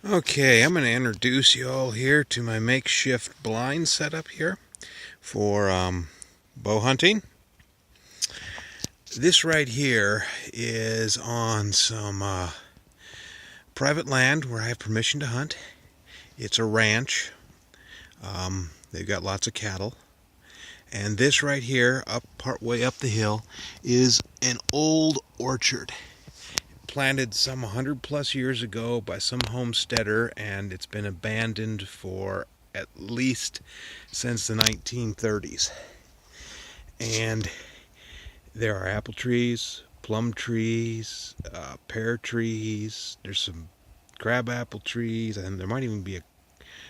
Okay, I'm going to introduce you all here to my makeshift blind setup here for bow hunting. This right here is on some private land where I have permission to hunt. It's a ranch. They've got lots of cattle. And this right here, up part way up the hill, is an old orchard. Planted some 100 plus years ago by some homesteader, and it's been abandoned for at least since the 1930s. And there are apple trees, plum trees, pear trees, there's some crab apple trees, and there might even be I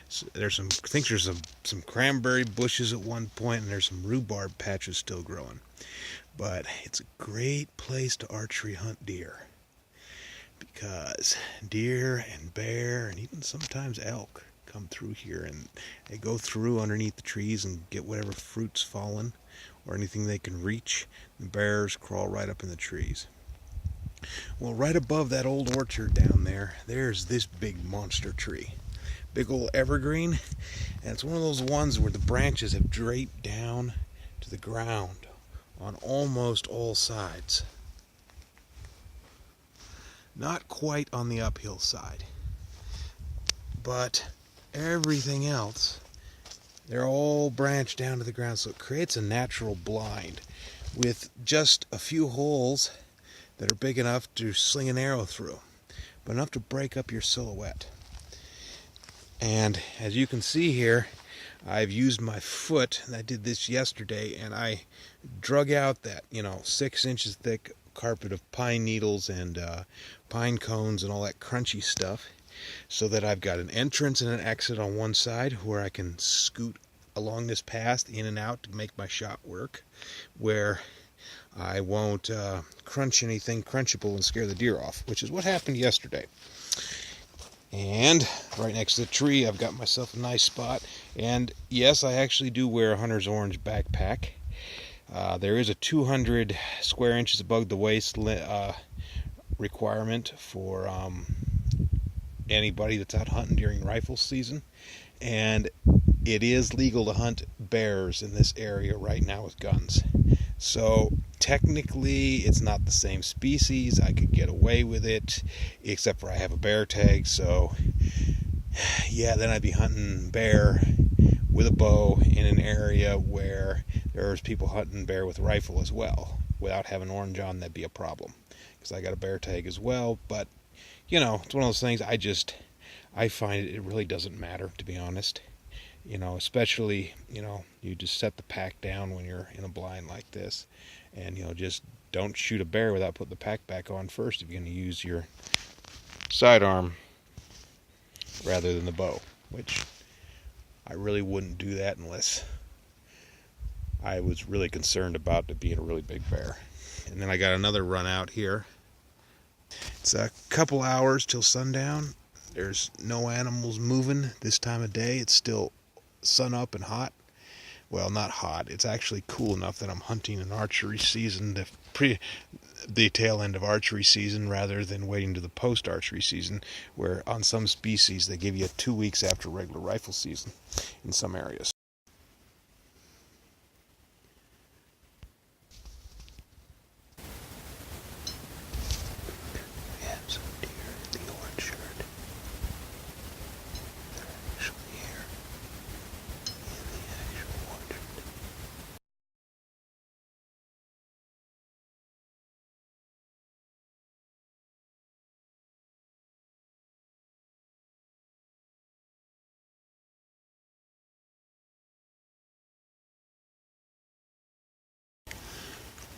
think there's some cranberry bushes at one point, and there's some rhubarb patches still growing. But it's a great place to archery hunt deer, because deer and bear and even sometimes elk come through here, and they go through underneath the trees and get whatever fruit's fallen or anything they can reach. The bears crawl right up in the trees. Well, right above that old orchard down there, there's this big monster tree. Big old evergreen, and it's one of those ones where the branches have draped down to the ground on almost all sides. Not quite on the uphill side, but everything else, they're all branched down to the ground, so it creates a natural blind with just a few holes that are big enough to sling an arrow through, but enough to break up your silhouette. And as you can see here, I've used my foot, and I did this yesterday, and I drug out that 6 inches thick carpet of pine needles and pine cones and all that crunchy stuff, so that I've got an entrance and an exit on one side where I can scoot along this path in and out to make my shot work, where I won't crunch anything crunchable and scare the deer off, which is what happened yesterday. And right next to the tree, I've got myself a nice spot. And yes, I actually do wear a hunter's orange backpack. There is a 200 square inches above the waist requirement for anybody that's out hunting during rifle season. And it is legal to hunt bears in this area right now with guns. So technically it's not the same species. I could get away with it, except for I have a bear tag. So yeah, then I'd be hunting bear with a bow in an area where there's people hunting bear with a rifle as well. Without having orange on, that'd be a problem, because I got a bear tag as well. But it's one of those things. I find it really doesn't matter, to be honest. Especially, you just set the pack down when you're in a blind like this, and just don't shoot a bear without putting the pack back on first if you're going to use your sidearm rather than the bow, which I really wouldn't do that unless I was really concerned about it being a really big bear. And then I got another run out here. It's a couple hours till sundown. There's no animals moving this time of day. It's still sun up and hot. Well, not hot. It's actually cool enough that I'm hunting an archery season, the tail end of archery season, rather than waiting to the post-archery season, where on some species they give you 2 weeks after regular rifle season in some areas.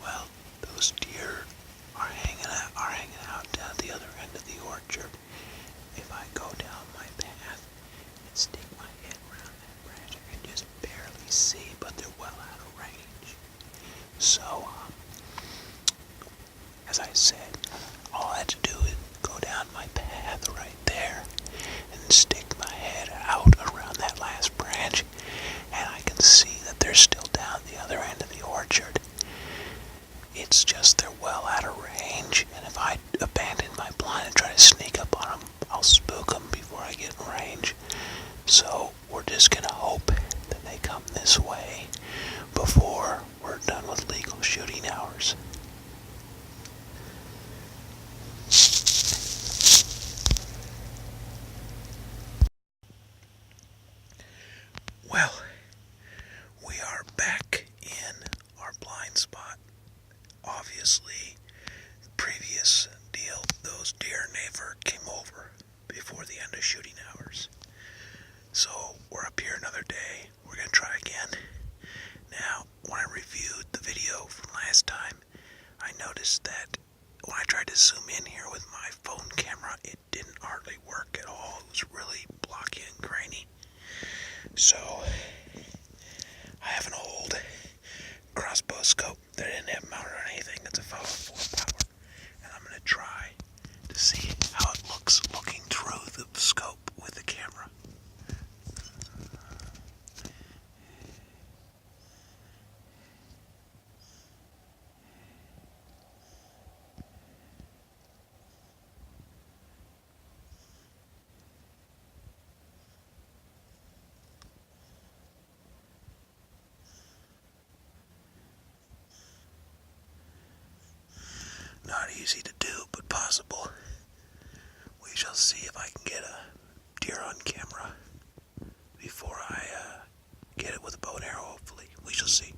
Well, those deer are hanging out down the other end of the orchard. If I go down my path and stick my head around that branch, I can just barely see, but they're well out of range. So, as I said, all I had to do is go down my path right there and stick my head out around that last branch, and I can see that they're still down the other end of the orchard. It's just they're well out of range, and if I abandon my blind and try to sneak up on them, I'll spook them before I Well, we are back in our blind spot. Obviously, the previous deal, those deer never came over before the end of shooting hours. So we're up here another day. We're going to try again. Now, when I reviewed the video from last time, I noticed that when I tried to zoom in here with my phone camera, it didn't hardly work at all. It was really blocky and grainy. So I have an old crossbow scope that I didn't have mounted on anything. That's a 504 power. And I'm going to try to see how it looks looking through the scope with the camera. Not easy to do, but possible. We shall see if I can get a deer on camera before I get it with a bow and arrow, hopefully. We shall see.